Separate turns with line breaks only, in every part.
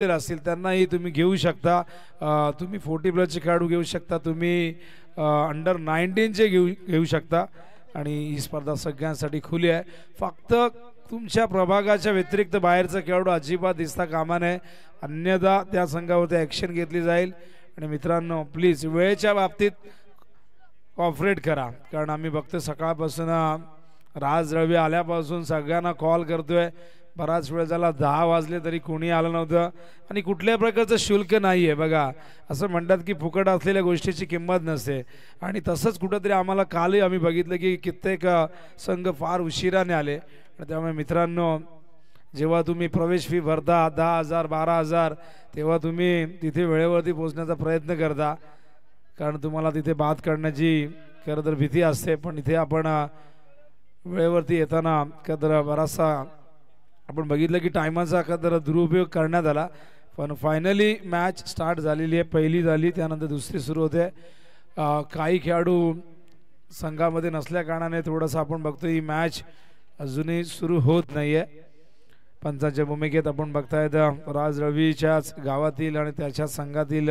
असतील त्यांनाही तुम्ही घेऊ शकता। तुम्ही 40+ खेळाडू घेऊ शकता, तुम्ही अंडर 19चे घेऊ शकता आणि ही स्पर्धा सगळ्यांसाठी खुली आहे। फक्त तुमच्या प्रभागाच्या व्यतिरिक्त बाहेरचा खेळाडू अजिबात दिसता कामा नये, अन्यथा त्या संघावरती ॲक्शन घेतली जाईल। आणि मित्रांनो प्लीज वेळेच्या बाबतीत कॉपरेट करा, कारण आम्ही बघतो सकाळपासून राज रवी आल्यापासून सगळ्यांना कॉल करतोय, बराच वेळ झाला 10 वाजले तरी कोणी आलं नव्हतं आणि कुठल्याही प्रकारचं शुल्क नाही आहे। बघा असं म्हणतात की फुकट असलेल्या गोष्टीची किंमत नसते आणि तसंच कुठंतरी आम्हाला कालही आम्ही बघितलं की कित्येक संघ फार उशिराने आले। त्यामुळे मित्रांनो जेव्हा तुम्ही प्रवेश फी भरता 10,000 12,000 तेव्हा तुम्ही तिथे वेळेवरती पोहोचण्याचा प्रयत्न करता, कारण तुम्हाला तिथे बाद करण्याची खरं तर भीती असते। पण इथे आपण वेळेवरती येताना खरं बराचसा आपण बघितलं की टायमाचा खरं दुरुपयोग करण्यात आला, पण फायनली मॅच स्टार्ट झालेली आहे। पहिली झाली, त्यानंतर दुसरी सुरू होते। काही खेळाडू संघामध्ये नसल्या कारणाने थोडंसं आपण बघतो ही मॅच अजूनही सुरू होत नाही आहे। पंचांच्या भूमिकेत आपण बघतायत राज रवीच्याच गावातील आणि त्याच्या संघातील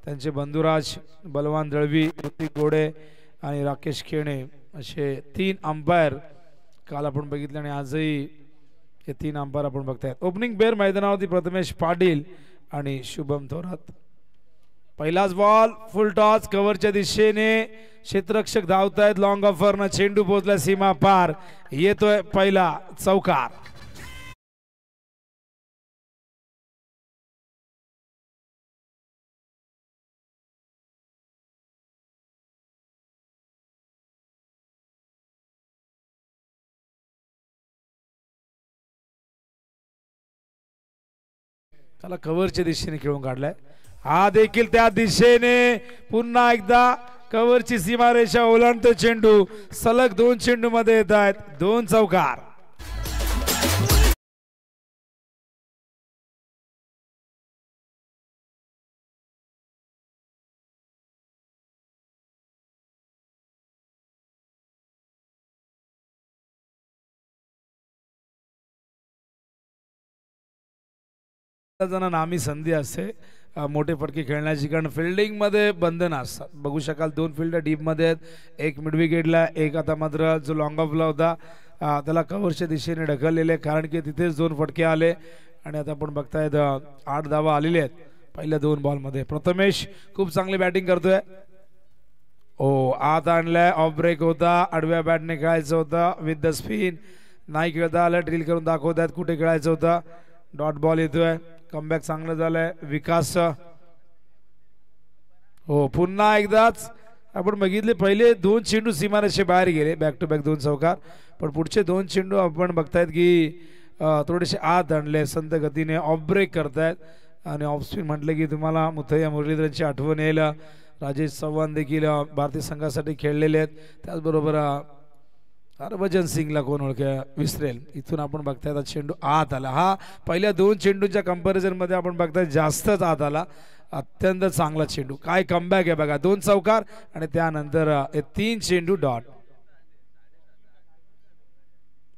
त्यांचे बंधुराज बलवान दळवी, ऋतिक गोडे आणि राकेश खेणे असे 3 अंपायर काल आपण बघितले आणि आजही हे 3 अंपायर आपण बघतायत। ओपनिंग पेअर मैदानावरती प्रथमेश पाटील आणि शुभम थोरात। पहिलाच बॉल फुल टॉस कव्हरच्या दिशेने, क्षेत्ररक्षक धावतायत, लॉंग ऑफरनं चेंडू पोहोचला सीमा पार, येतोय पहिला चौकार। त्याला कव्हरच्या दिशेने खेळून काढलाय, हा देखील त्या दिशेने पुन्हा एकदा कव्हरची सीमारेषा ओलांडतो चेंडू। सलग 2 चेंडू मध्ये येत आहेत 2 चौकार। जण नामी संधी असते मोठे फटके खेळण्याची, कारण फिल्डिंग मध्ये बंधन असतात। बघू शकाल 2 फिल्डर डीप मध्ये आहेत, एक मिड विकेटला, एक आता मात्र जो लॉंग ऑफला होता त्याला कव्हरच्या दिशेने ढकललेले, कारण की तिथेच 2 फटके आले आणि आता आपण बघतायत 8 धावा आलेले आहेत पहिल्या 2 बॉलमध्ये। प्रथमेश खूप चांगली बॅटिंग करतोय, आत आणलाय, ऑफ ब्रेक होता, आडव्या बॅटने खेळायचं होतं विथ द स्पिन, नाही खेळता आलं, ड्रिल करून दाखवत आहेत कुठे खेळायचं होतं। डॉट बॉल येतोय, कमबॅक चांगलं झालंय विकास। पुन्हा एकदाच आपण बघितले पहिले 2 चेंडू सीमारेषे बाहेर गेले, बॅक टू बॅक 2 चौकार, पण पुढचे 2 चेंडू आपण बघतायत की थोडेसे आत आणले, संत गतीने ऑफ ब्रेक करतायत आणि ऑफ स्पिन म्हटलं की तुम्हाला मुथय्या मुरलीधरनची आठवण येईल। राजेश चव्हाण देखील भारतीय संघासाठी खेळलेले आहेत, त्याचबरोबर हरभजन सिंगला कोण विसरेल। इथून आपण बघतायत चेंडू आत आला, हा पहिल्या 2 चेंडूच्या कंपॅरिझन मध्ये आपण बघताय जास्तच आत आला, अत्यंत चांगला चेंडू। काय कमबॅक आहे बघा, 2 चौकार आणि त्यानंतर 3 चेंडू डॉट।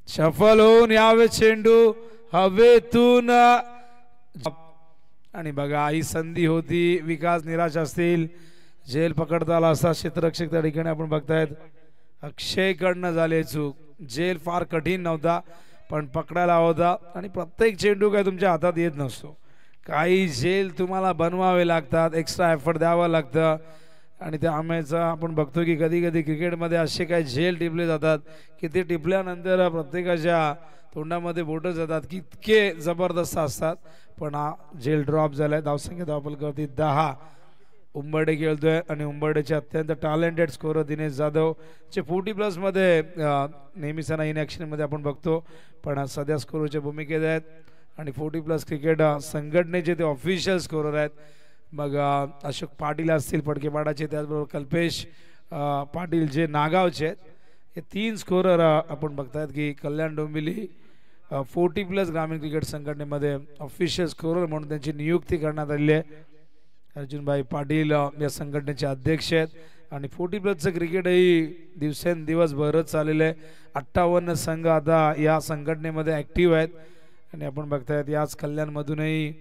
शफल होऊन यावे चेंडू हवेतून आणि बघा ही संधी होती, विकास निराश असतील, झेल पकडता आला असता क्षेत्ररक्षक त्या ठिकाणी आपण बघतायत अक्षय कडनं झाले चूक। झेल फार कठीण नव्हता पण पकडायला होता आणि प्रत्येक चेंडू काय तुमच्या हातात येत नसतो, काही झेल तुम्हाला बनवावे लागतात, एक्स्ट्रा एफर्ट द्यावं लागतं आणि त्यामुळेच आपण बघतो की कधी कधी क्रिकेटमध्ये असे काही झेल टिपले जातात की ते टिपल्यानंतर प्रत्येकाच्या तोंडामध्ये बोटं जातात, की इतके जबरदस्त असतात। पण हा झेल ड्रॉप झालाय, धावसंख्या धावफलकावरती 10। उंबर्डे खेळतोय आणि उंबर्डेचे अत्यंत टॅलेंटेड स्कोरर दिनेश जाधव जे 40+ मध्ये नेहमीच इन ॲक्शन मध्ये आपण बघतो, पण सध्या स्कोररच्या भूमिकेत आहेत आणि 40+ क्रिकेट संघटनेचे ते ऑफिशियल स्कोरर आहेत। मग अशोक पाटील असतील फडकेपाडाचे, त्याचबरोबर कल्पेश पाटील जे नागावचे आहेत, हे 3 स्कोरर आपण बघतायत की कल्याण डोंबिवली 40+ ग्रामीण क्रिकेट संघटनेमध्ये ऑफिशियल स्कोरर म्हणून त्यांची नियुक्ती करण्यात आलेली आहे। अर्जुनभाई पाटील या संघटनेचे अध्यक्ष आहेत आणि 40+ क्रिकेटही दिवसेंदिवस भरत चाललेलं आहे। 58 संघ आता या संघटनेमध्ये ॲक्टिव्ह आहेत आणि आपण बघतायत याच कल्याणमधूनही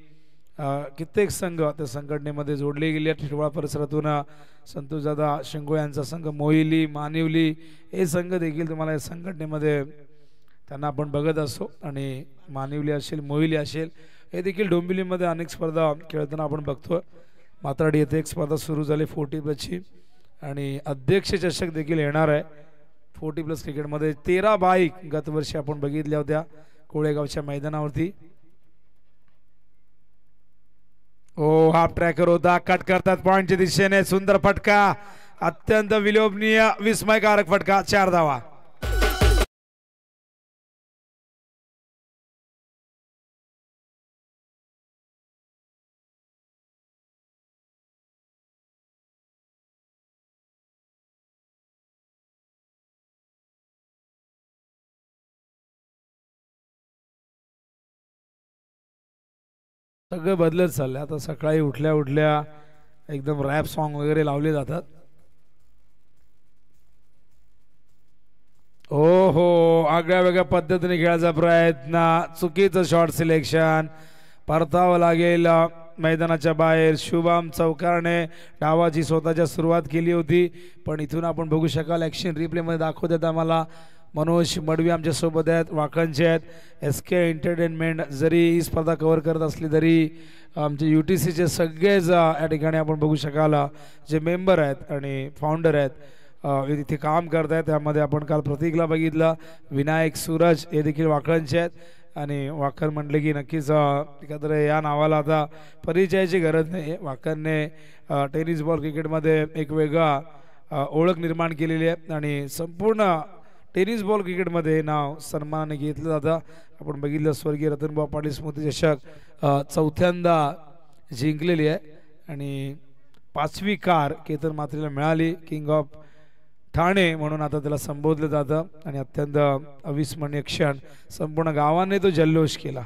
कित्येक संघ त्या संघटनेमध्ये जोडले गेले. ठिरवाळा परिसरातून संतोषदादा शिंगो यांचा संघ, मोहिली, मानिवली हे संघ देखील तुम्हाला या संघटनेमध्ये त्यांना आपण बघत असतो. आणि मानिवली असेल, मोहिली असेल हे देखील डोंबिवलीमध्ये अनेक स्पर्धा खेळताना आपण बघतो. मात्राडी येथे एक स्पर्धा सुरू झाली 40+ची आणि अध्यक्ष चषक देखील येणार आहे 40+ क्रिकेटमध्ये. 13 बाईक गतवर्षी आपण बघितल्या होत्या कोळेगावच्या मैदानावरती. ओ हाफ ट्रॅकर होता, कट करतात पॉइंटच्या दिशेने. सुंदर फटका, अत्यंत विलोभनीय विस्मयकारक फटका, 4 धावा. सगळं बदलत चाललंय आता. सकाळी उठल्या उठल्या एकदम रॅप सॉन्ग वगैरे लावले जातात. हो हो, आगळ्या वेगळ्या पद्धतीने खेळायचा प्रयत्न, चुकीचं शॉट सिलेक्शन, परतावं लागेल मैदानाच्या बाहेर. शुभम चौकारने डावाची स्वतःच्या सुरुवात केली होती, पण इथून आपण बघू शकाल ॲक्शन रिप्लेमध्ये दाखवतात आम्हाला. मनोज मडवी आमच्या सोबत आहेत, वाकणचे आहेत. SK एंटरटेनमेंट जरी ही स्पर्धा कव्हर करत असली तरी आमचे UTCचे सगळेच या ठिकाणी आपण बघू शकाल जे मेंबर आहेत आणि फाउंडर आहेत इथे काम करत आहेत. त्यामध्ये आपण काल प्रतीकला बघितलं, विनायक, सूरज हे देखील वाकणचे आहेत. आणि वाकण म्हटले की नक्कीच एखाद्या या नावाला आता परिचयाची गरज नाही. वाकणने टेनिस बॉल क्रिकेटमध्ये एक वेगळा ओळख निर्माण केलेली आहे आणि संपूर्ण टेनिस बॉल क्रिकेटमध्ये नाव सन्मानाने घेतलं जातं. आपण बघितलं स्वर्गीय रतनभाऊ पाटील स्मृती चषक 4थ्यांदा जिंकलेली आहे आणि 5वी कार केतन मात्रेला मिळाली. किंग ऑफ ठाणे म्हणून आता त्याला संबोधलं जातं आणि अत्यंत अविस्मरणीय क्षण, संपूर्ण गावाने तो जल्लोष केला.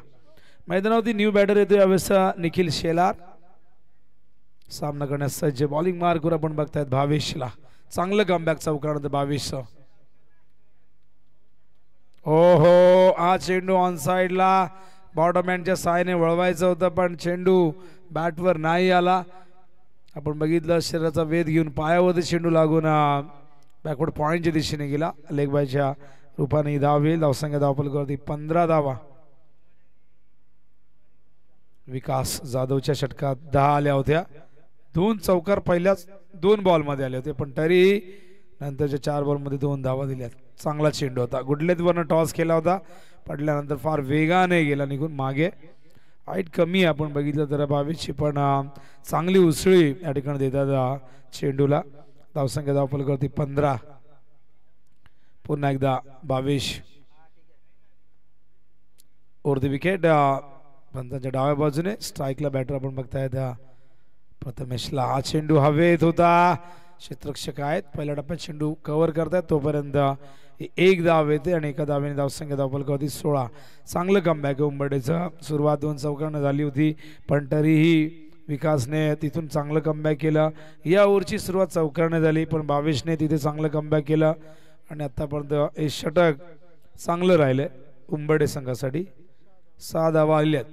मैदानावरती न्यू बॅटर येतो यावेळेस निखिल शेलार. सामना करण्यास सज्ज. बॉलिंग मार्कवर आपण बघतायत भावेशला. चांगलं कमबॅक चौकारानंतर भावेशचं. हो हो, हा चेंडू ऑन साइडला बॉटमहँडच्या सायने वळवायचं होतं पण चेंडू बॅटवर नाही आला. आपण बघितलं शरीराचा वेध घेऊन पायावरती चेंडू लागून बॅकवर्ड पॉइंटच्या दिशेने गेला. लेग बायच्या रूपाने धाव येईल. धावसंख्या धावफलकावरती 15 धावा. विकास जाधवच्या षटकात 10 आल्या होत्या. 2 चौकार पहिल्याच 2 बॉलमध्ये आले होते, पण तरीही नंतरच्या 4 बॉलमध्ये 2 धावा दिल्यात. चांगला चेंडू होता. गुडलेतवरनं टॉस केला होता, पडल्यानंतर फार वेगाने गेला निघून मागे. हाईट कमी आपण बघितलं तर बावीसची, पण चांगली उसळी या ठिकाणी देतात चेंडूला. धावसंख्या धावफलकावरती 15. पुन्हा एकदा 22 ओव्हर द विकेट. पंतांच्या डाव्या बाजूने स्ट्राईकला बॅटर आपण बघतायत प्रथमेशला. हा चेंडू हवेत होता. क्षेत्ररक्षक आहेत, पहिल्या टप्प्यात चेंडू कव्हर करतायत तोपर्यंत 1 धाव येते आणि एका धावेने धावसंख्या धावफलकावरती 16. चांगलं कमबॅक आहे उंबरडेचं. सुरुवात 2 चौकारानं झाली होती, पण तरीही विकासने तिथून चांगलं कमबॅक केलं. या ओव्हरची सुरुवात चौकाराने झाली, पण भावेशने तिथे चांगलं कमबॅक केलं आणि आतापर्यंत हे षटक चांगलं राहिलंय उंबरडे संघासाठी. 6 धावा आल्यात.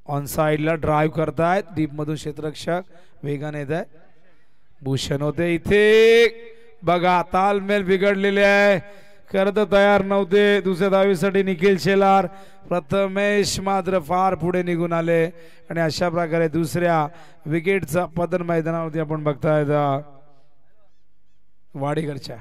ऑन साइडला ड्राईव्ह करतायत डीप मधून क्षेत्ररक्षक, वेगाने येत आहे. भूषण होते इथे. बघा तालमेल बिघडलेले आहे, करत तयार नव्हते. दुसऱ्या धावीसाठी निखिल शेलार. प्रथमेश मात्र फार पुढे निघून आले आणि अशा प्रकारे दुसऱ्या विकेटचा पतन मैदानावरती आपण बघतायत वाडीकरच्या.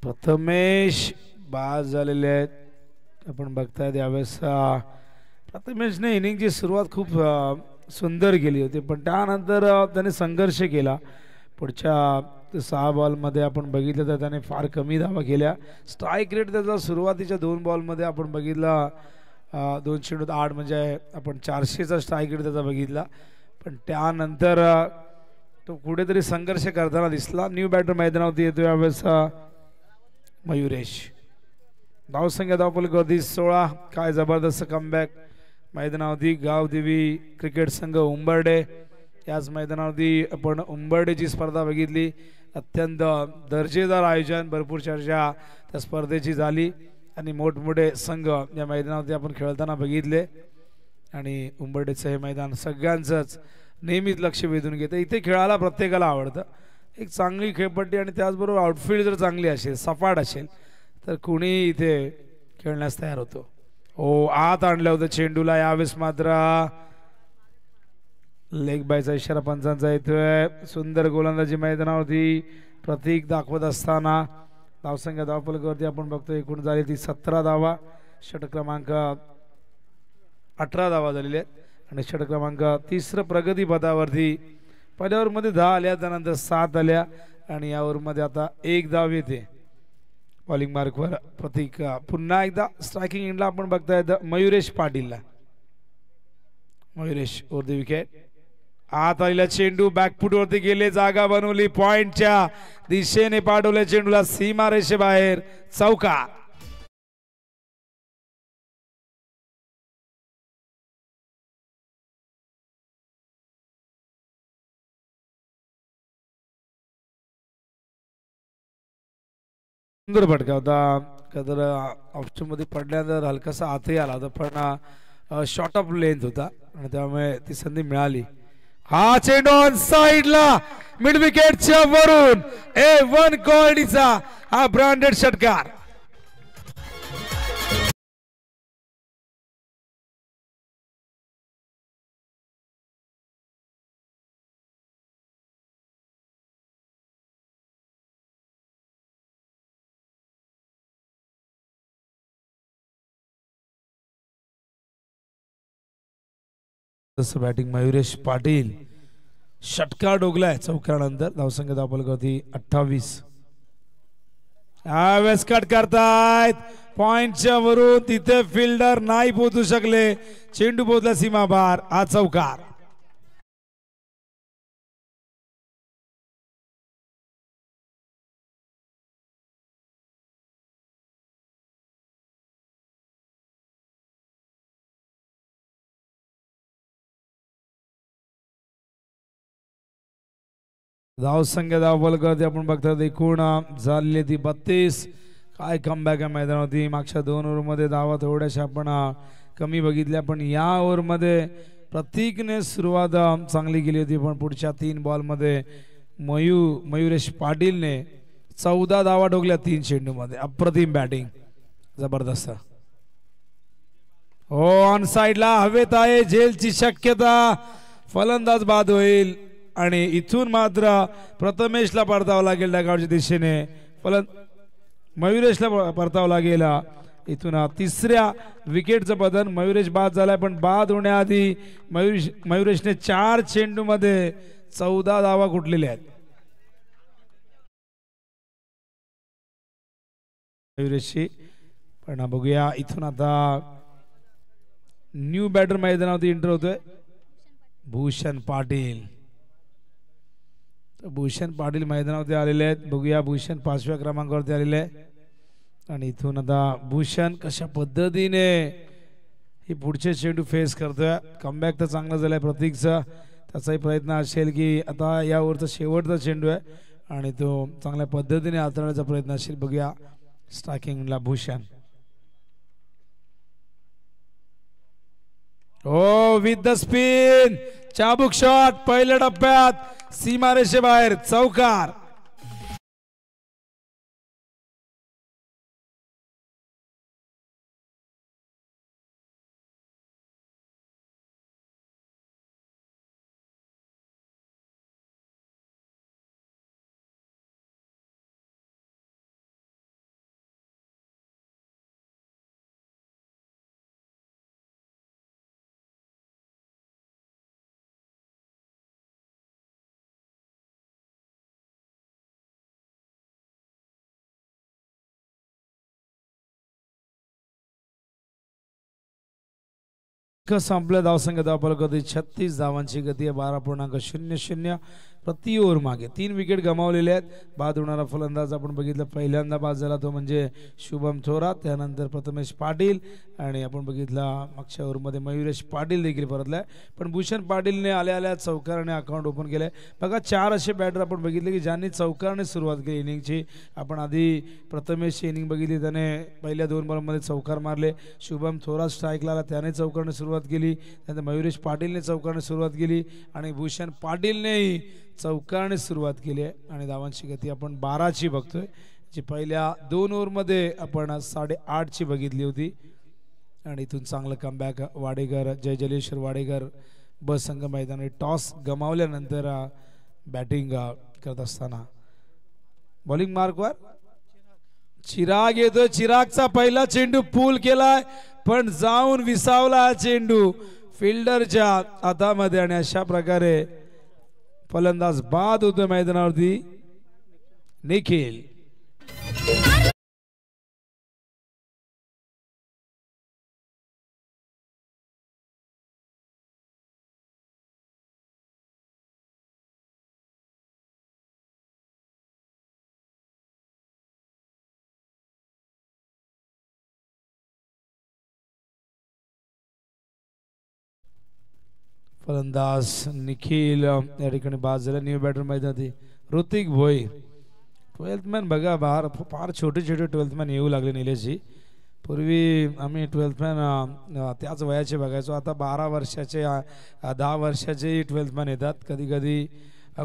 प्रथमेश बाद झालेले आहेत आपण बघतायत यावेळेस. प्रथमेशने इनिंगची सुरुवात खूप सुंदर केली होती, पण त्यानंतर त्याने संघर्ष केला. पुढच्या 6 बॉलमध्ये आपण बघितलं तर त्याने फार कमी धावा केल्या. स्ट्राईक रेट त्याचा सुरुवातीच्या 2 बॉलमध्ये आपण बघितला 208, म्हणजे आपण 400चा स्ट्राईक रेट त्याचा बघितला. पण त्यानंतर तो कुठेतरी संघर्ष करताना दिसला. न्यू बॅटर मैदानावरती येतो यावेळेस मयुरेश. धावसंख्या धावफलकावरती 16. काय जबरदस्त कमबॅक मैदानावरती. गावदेवी क्रिकेट संघ उंबर्डे. याच मैदानावरती आपण उंबर्डेची स्पर्धा बघितली. अत्यंत दर्जेदार आयोजन, भरपूर चर्चा त्या स्पर्धेची झाली आणि मोठमोठे संघ या मैदानावरती आपण खेळताना बघितले. आणि उंबर्डेचं हे मैदान सगळ्यांचंच नेहमीच लक्ष वेधून घेतं. इथे खेळायला प्रत्येकाला आवडतं. एक चांगली खेळपट्टी आणि त्याचबरोबर आउटफील्ड जर चांगली असेल, सपाट असेल, तर कुणी इथे खेळण्यास तयार होतो. हो, आत आणलं होतं चेंडूला. यावेळेस मात्र लेग बायचा इशारा पंचांचा येतोय. सुंदर गोलंदाजी मैदानावरती प्रतीक दाखवत असताना धावसंख्या धावफलकावरती आपण बघतो एकूण झाली ती 17 धावा. षटक क्रमांक 18 धावा झालेल्या आहेत आणि षटक क्रमांक 3 प्रगती पदावरती. पहिल्या ओव्हरमध्ये 10 आल्या, त्यानंतर 7 आल्या आणि या ओव्हरमध्ये आता 1 धाव येते. बॉलिंग मार्कवर प्रतीक. पुन्हा एकदा स्ट्रायकिंग एंडला आपण बघताय मयुरेश पाटीलला. Mayuresh over the wicket. आत आलेला चेंडू बॅकफूट वरती गेले, जागा बनवली, पॉइंटच्या दिशेने पाठवले चेंडूला सीमा रेषेबाहेर. चौकार. सुंदर फटका होता. कदर ऑप्शन मध्ये पडल्यानंतर हलकासा आतही आला होता, पण शॉर्ट ऑफ लेंथ होता आणि त्यामुळे ती संधी मिळाली. हा चेंडू ऑन साइडला मिड विकेटच्या वरून A1 क्वालिटीचा हा ब्रँडेड षटकार. बॅटिंग मयुरेश पाटील. षटकार डोगलाय चौकारानंतर. धावसंख्या धावफलकावरती 28. यावेळेस कट करतायत पॉइंटच्या वरून. तिथे फिल्डर नाही पोहोचू शकले. चेंडू पोहोचला सीमा बाहेर. हा चौकार. धावसंख्या धावफलकावरती आपण बघतात एकूण झालेली ती 32. काय कमबॅक आहे मैदानावरती. मागच्या 2 ओव्हरमध्ये धावा थोड्याशा आपण कमी बघितल्या, पण या ओव्हरमध्ये प्रतीकने सुरुवात चांगली केली होती, पण पुढच्या 3 बॉलमध्ये मयुरेश पाटीलने 14 धावा ठोकल्या 3 चेंडूमध्ये. अप्रतिम बॅटिंग, जबरदस्त. हो, ऑन साइडला हवेत आहे झेलची शक्यता. फलंदाज बाद होईल आणि इथून मात्र प्रथमेशला परतावं लागेल डागावच्या दिशेने. मयुरेशला परतावं लागेल. इथून 3ऱ्या विकेटचं बदल. मयुरेश बाद झालाय, पण बाद होण्याआधी मयुरेशने 4 चेंडूमध्ये 14 धावा कुठलेल्या आहेत. मयुरेशची पण बघूया इथून आता न्यू बॅटर मैदानावरती एंटर होतोय भूषण पाटील. भूषण पाटील मैदानावरती आलेले आहेत. बघूया भूषण 5व्या क्रमांकावरती आलेले आहे आणि इथून आता भूषण कशा पद्धतीने ही पुढचे चेंडू फेस करतोय. कमबॅक तर चांगला झालाय प्रतीकचा. त्याचाही प्रयत्न असेल की आता यावरचा शेवटचा चेंडू आहे आणि तो चांगल्या पद्धतीने हाताळण्याचा प्रयत्न असेल. बघूया स्ट्रायकिंगला भूषण. हो, विथ द स्पिन चाबुक शॉट पहिल्या टप्प्यात सीमारेषे बाहेर. चौकार. संपलं. धावसंख्या धावफलकावरती 36 धावांची गती आहे. 12.00. प्रति ओव्हर मागे 3 विकेट गमावलेले आहेत. बाद होणारा फलंदाज आपण बघितलं पहिल्यांदा बाद झाला तो म्हणजे शुभम थोरात, त्यानंतर प्रथमेश पाटील आणि आपण बघितला मागच्या ओव्हरमध्ये मयुरेश पाटील देखील परतलाय. पण भूषण पाटीलने आल्या आल्या चौकाराने अकाउंट ओपन केलंय. बघा 4 असे बॅटर आपण बघितले की ज्यांनी चौकाराने सुरुवात केली इनिंगची. आपण आधी प्रथमेशची इनिंग बघितली, त्याने पहिल्या 2 बॉलमध्ये चौकार मारले. शुभम थोरात स्ट्राईकला आला, त्याने चौकाराने सुरुवात केली. त्यानंतर मयुरेश पाटीलने चौकाराने सुरुवात केली आणि भूषण पाटीलनेही चौकाराने सुरुवात केली आहे. आणि धावांची गती आपण 12ची बघतोय, जी पहिल्या 2 ओव्हरमध्ये आपण 8.5ची बघितली होती. आणि इथून चांगलं कमबॅक वाडेकर, जय जलेश्वर वाडेकर ब संघ मैदानात टॉस गमावल्यानंतर बॅटिंग करत असताना बॉलिंग मार्कवर चिराग येतो. चिरागचा पहिला चेंडू पूल केलाय पण जाऊन विसावला चेंडू फिल्डरच्या हातामध्ये आणि अशा प्रकारे फलंदाज बाद होतो मैदानावरती. निखिल फलंदाज निखिल या ठिकाणी बाद झाला. न्यू बॅटर मैदानात ऋतिक भोईर 12th मॅन. बघा फार छोटे छोटे 12th मॅन येऊ लागले निलेशजी. पूर्वी आम्ही 12th मॅन त्याच वयाचे बघायचो, आता 12 वर्षाचे 10 वर्षाचे 12th मॅन येतात. कधी कधी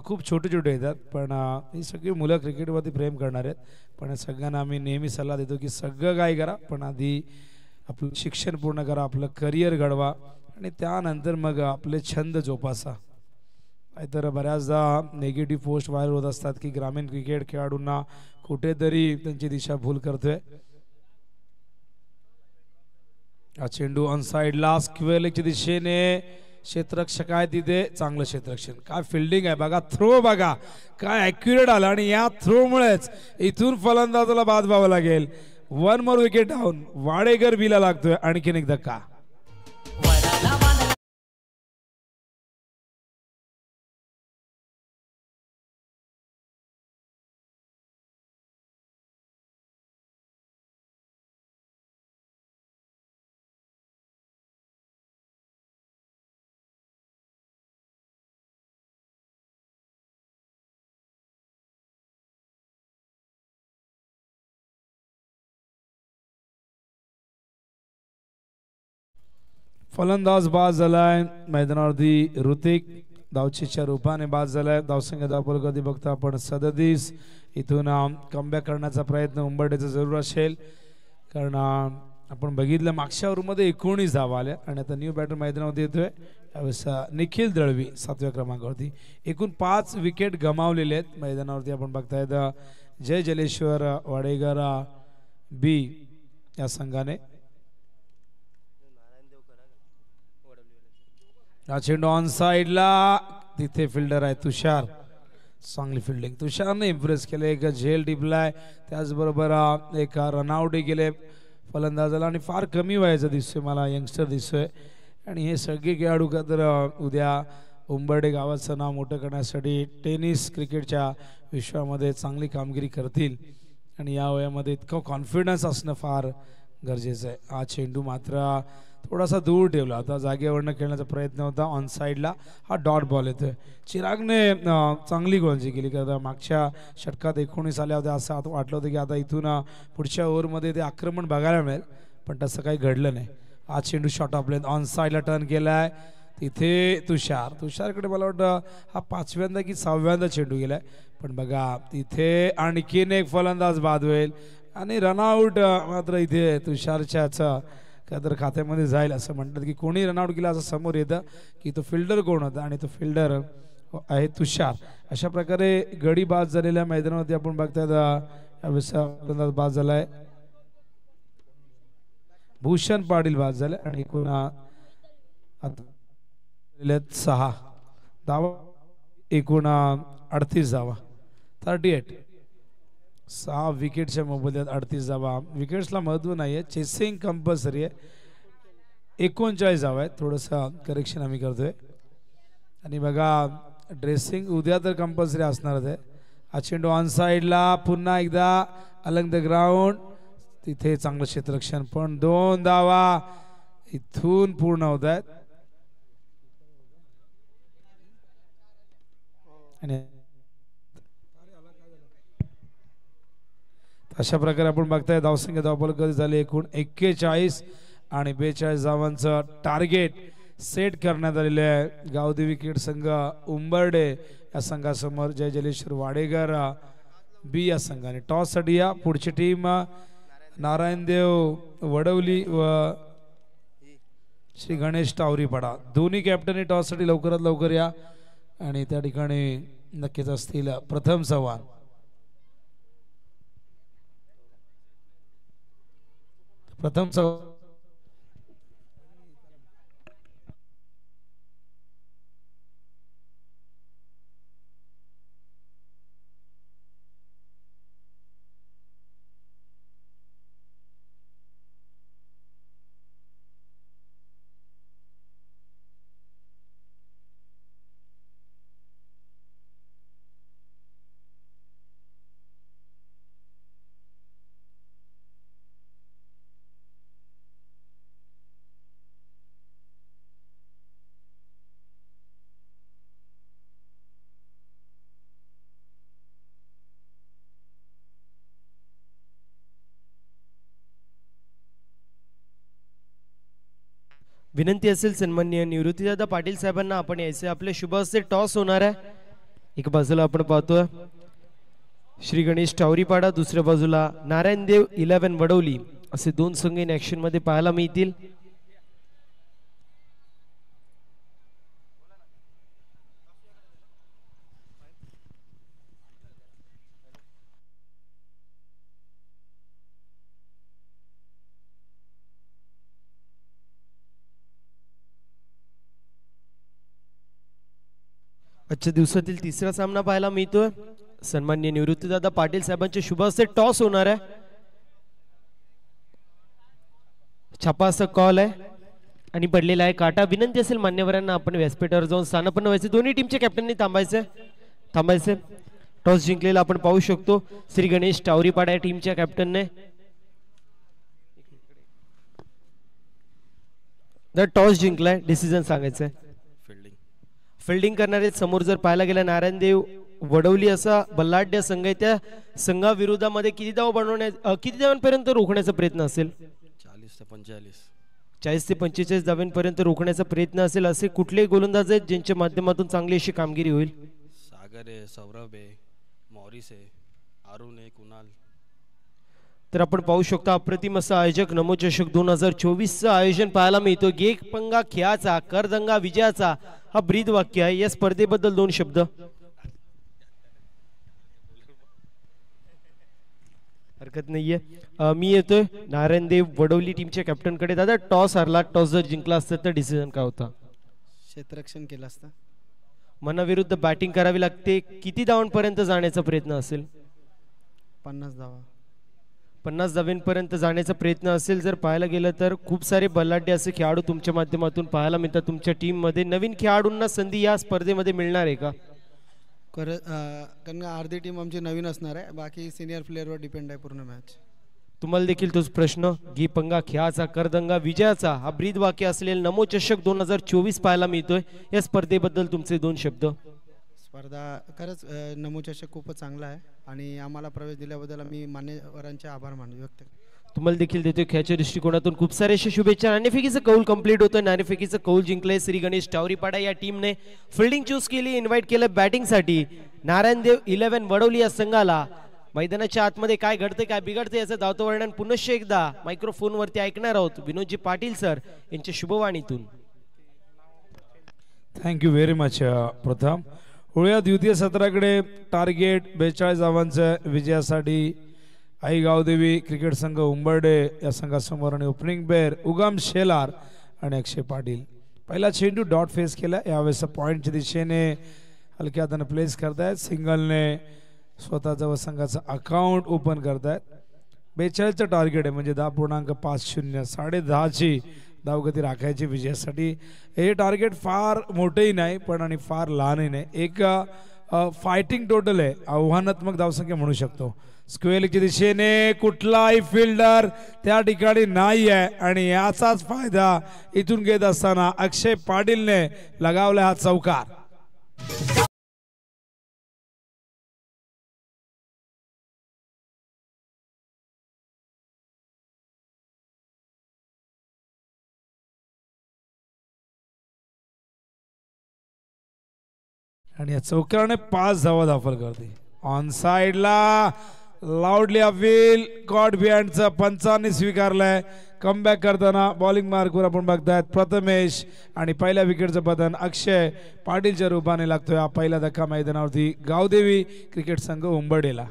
खूप छोटे छोटे येतात. पण ही सगळी मुलं क्रिकेटवरती प्रेम करणार आहेत. पण सगळ्यांना आम्ही नेहमी सल्ला देतो की सगळं काय करा पण आधी आपलं शिक्षण पूर्ण करा, आपलं करिअर घडवा आणि त्यानंतर मग आपले छंद जोपासा. नाहीतर बऱ्याचदा निगेटिव्ह पोस्ट व्हायरल होत असतात की ग्रामीण क्रिकेट खेळाडूंना कुठेतरी त्यांची दिशाभूल करतोय. हा चेंडू ऑन साइडला स्क्वेअर लेगच्या दिशेने क्षेत्ररक्षक आहे तिथे, चांगलं क्षेत्ररक्षण. काय फिल्डिंग आहे बघा, थ्रो बघा काय ॲक्युरेट आला आणि या थ्रोमुळेच इथून फलंदाजाला बाद व्हावं लागेल. 1 मोर विकेट डाऊन. वाडेकर बिला लागतोय आणखीन एक धक्का. फलंदाज बाद झालाय मैदानावरती ऋतिक. धावचीच्या रूपाने बाद झालाय. धावसंख्या धावफलक कधी बघता आपण 37. इथून कमबॅक करण्याचा प्रयत्न उंबरठ्याचा जरूर असेल, कारण आपण बघितलं मागच्या ओव्हरमध्ये 19 धावा आल्या आणि आता न्यू बॅटर मैदानावरती येतोय त्यावेळेस निखिल दळवी 7व्या क्रमांकावरती. एकूण 5 विकेट गमावलेले आहेत मैदानावरती. आपण बघतायत जय जलेश्वर वाडेकर बी या संघाने. हा चेंडू ऑन साइडला, तिथे फिल्डर आहे तुषार. चांगली फिल्डिंग तुषारने इम्प्रेस केले. एक झेल टिपलाय, त्याचबरोबर एक रनआउटही केले फलंदाजाला आणि फार कमी वयाचा दिसतोय मला, यंगस्टर दिसतोय. आणि हे सगळे खेळाडू का तर उद्या उंबरठे गावाचं नाव मोठं करण्यासाठी टेनिस क्रिकेटच्या विश्वामध्ये चांगली कामगिरी करतील आणि या वयामध्ये इतकं कॉन्फिडन्स असणं फार गरजेचं आहे. हा चेंडू मात्र थोडासा दूर ठेवला होता, जागेवरनं खेळण्याचा प्रयत्न होता. ऑन साइडला हा डॉट बॉल येतोय. चिरागने चांगली गोलंदाजी केली, कारण मागच्या षटकात 19 आल्या होत्या. असं वाटलं होतं की आता इथून पुढच्या ओव्हरमध्ये ते आक्रमण बघायला मिळेल, पण तसं काही घडलं नाही. हा चेंडू शॉर्ट ऑफ लेंथ ऑन साइडला टर्न केलाय. तिथे तुषारकडे मला वाटतं हा 5व्यांदा की 6व्यांदा चेंडू गेलाय. पण बघा तिथे आणखीन एक फलंदाज बाद होईल आणि रनआउट मात्र इथे तुषारच्याच का तर खात्यामध्ये जाईल. असं म्हणतात की कोणी रनआउट केला असं समोर येतं की तो फिल्डर कोण होता आणि तो फिल्डर आहे तुषार. अशा प्रकारे गडी बाद झालेल्या मैदानावरती आपण बघतायत बाद झालाय भूषण पाटील बाद झाले आणि एकूण 6 धावा, एकूण 38 धावा, 38. 6 विकेटच्या मोबदल्यात 38 धावा. विकेट्सला महत्व नाही आहे, चेसिंग कंपल्सरी आहे. 39 धावा आहेत. थोडंसं करेक्शन आम्ही करतोय आणि बघा ड्रेसिंग उद्या तर कंपल्सरी असणारच आहे. हा चेंडू ऑन साईडला पुन्हा एकदा अलंग द ग्राउंड, तिथे चांगलं क्षेत्ररक्षण पण 2 धावा इथून पूर्ण होत आहेत. आणि अशा प्रकारे आपण बघताय धावसंख्या धावफलक कधी झाले एकूण 41 आणि 42 धावांचं टार्गेट सेट करण्यात आलेले आहे. गावदेवी क्रिकेट संघ उंबर्डे या संघासमोर जय जलेश्वर वाडेकर बी या संघाने टॉस साठी या. पुढची टीम नारायणदेव वडवली व श्री गणेश टावरीपाडा. दोन्ही कॅप्टन टॉस साठी लवकरात लवकर या आणि त्या ठिकाणी नक्कीच असतील प्रथम चव्हाण. प्रथम चव्हाण
विनंती असेल सन्माननीय निवृत्तीदादा पाटील साहेबांना आपण यायचे. आपले शुभ हस्ते टॉस होणार आहे. एक बाजूला आपण पाहतोय श्री गणेश टावरीपाडा, दुसऱ्या बाजूला नारायणदेव 11 वडवली असे दोन संघ इन ऍक्शन मध्ये पाहायला मिळतील. आजच्या दिवसातील तिसरा सामना पाहायला मिळतोय. सन्माननीय निवृत्तीदादा पाटील साहेबांच्या शुभ हस्ते टॉस होणार आहे. छापा असा कॉल आहे आणि पडलेला आहे काटा. विनंती असेल मान्यवरांना आपण व्यासपीठावर जाऊन स्थानापन्न व्हायचे. दोन्ही टीमच्या कॅप्टननी थांबायचे. टॉस जिंकलेला आपण पाहू शकतो श्री गणेश टावरीपाडा या टीमच्या कॅप्टनने. टॉस जिंकलाय, डिसिजन सांगायचंय. फिल्डिंग करणारे समोर जर पाहायला गेला नारायणदेव वडवली असा बल्लाढ्य संघ आहे. त्या संघाविरोधामध्ये किती धावांपर्यंत रोखण्याचा प्रयत्न असेल? 40 ते 45 धावांपर्यंत रोखण्याचा प्रयत्न असेल. असे कुठले गोलंदाज आहेत ज्यांच्या माध्यमातून चांगली अशी कामगिरी होईल?
सागर आहे, सौरभ आहे, मॉरिस आहे, अरुण आहे, कुणाल.
तर आपण पाहू शकतो अप्रतिम असं आयोजक नमो चषक 2024चं आयोजन पाहायला मिळतो. गेक पंगा खेळाचा करदंगा विजयाचा हा ब्रीद वाक्य आहे. या स्पर्धेबद्दल 2 शब्द. हरकत नाहीये. मी येतोय नारायणदेव वडवली टीमच्या कॅप्टन कडे. दादा टॉस हरला, टॉस जर जिंकला असता तर डिसिजन काय होता?
क्षेत्ररक्षण केलं असतं.
मनाविरुद्ध बॅटिंग करावी लागते. किती धावांपर्यंत जाण्याचा प्रयत्न असेल?
50 धावा.
50 धावांपर्यंत जाण्याचा प्रयत्न असेल. जर पाहायला गेलं तर खूप सारे बलाढ्य असे खेळाडू तुमच्या माध्यमातून पाहायला मिळतात. तुमच्या टीम मध्ये नवीन खेळाडूंना संधी या स्पर्धेमध्ये मिळणार आहे का?
कारण अर्धी टीम आमची नवीन असणार आहे, बाकी सिनियर प्लेअरवर डिपेंड आहे पूर्ण मॅच.
तुम्हाला देखील तोच प्रश्न. गी पंगा खेळाचा करदंगा विजयाचा हा ब्रीद वाक्य असलेला नमो चषक 2024 पाहायला मिळतोय. या स्पर्धेबद्दल तुमचे 2 शब्द.
स्पर्धा खरंच नमो चषक खूपच चांगला आहे आणि आम्हाला प्रवेश दिल्याबद्दल आम्ही मान्यवरांचे आभार व्यक्त करतो.
तुम्हाला देखील देतोय खेळाच्या दृष्टिकोनातून खूप सारे अशा शुभेच्छा. नाणेफेकीचं कौल कंप्लीट होतं. नाणेफेकीचं कौल जिंकलंय श्री गणेश टावरीपाडा या टीमने. फिल्डिंग चूज केली, इन्व्हाइट केलं बॅटिंगसाठी नारायणदेव 11 वडवली या संघाला. मैदानाच्या आतमध्ये काय घडते काय बिघडते याचं धावतं वर्णन पुनश्च एकदा मायक्रोफोन वरती ऐकणार आहोत विनोदजी पाटील सर यांच्या शुभवाणीतून.
थँक्यू व्हेरी मच प्रथम. होळ्या द्वितीय सत्राकडे टार्गेट 42 धावांच्या विजयासाठी आई गावदेवी क्रिकेट संघ उंबर्डे या संघासमोर आणि ओपनिंग बेअर उगम शेलार आणि अक्षय पाटील. पहिला चेंडू डॉट फेस केला. यावेळेस पॉईंटच्या दिशेने हलक्या हाताने प्लेस करतायत. सिंगलने स्वतःचा व संघाचं अकाउंट ओपन करतायत. 42चं टार्गेट आहे म्हणजे 10.50 10.5ची धावगती राखायची विजयासाठी. हे टार्गेट फार मोठेही नाही पण आणि फार लहानही नाही. एक फायटिंग टोटल आहे, आव्हानात्मक धावसंख्या म्हणू शकतो. स्क्वेअरच्या दिशेने कुठलाही फिल्डर त्या ठिकाणी नाही आहे आणि याचाच फायदा इथून घेत असताना अक्षय पाटीलने लगावला हा चौकार. आणि या चौकाराने 5 धावा दाखल करते. ऑन साइडला लाऊडली अपील, कॉट बिहाइंडचा पंचांनी स्वीकारलाय. कमबॅक करताना बॉलिंग मार्कवर आपण बघतायत प्रथमेश आणि पहिल्या विकेटचं पतन अक्षय पाटीलच्या रूपाने लागतोय. हा पहिला धक्का मैदानावरती गावदेवी क्रिकेट संघ उंबरडेला.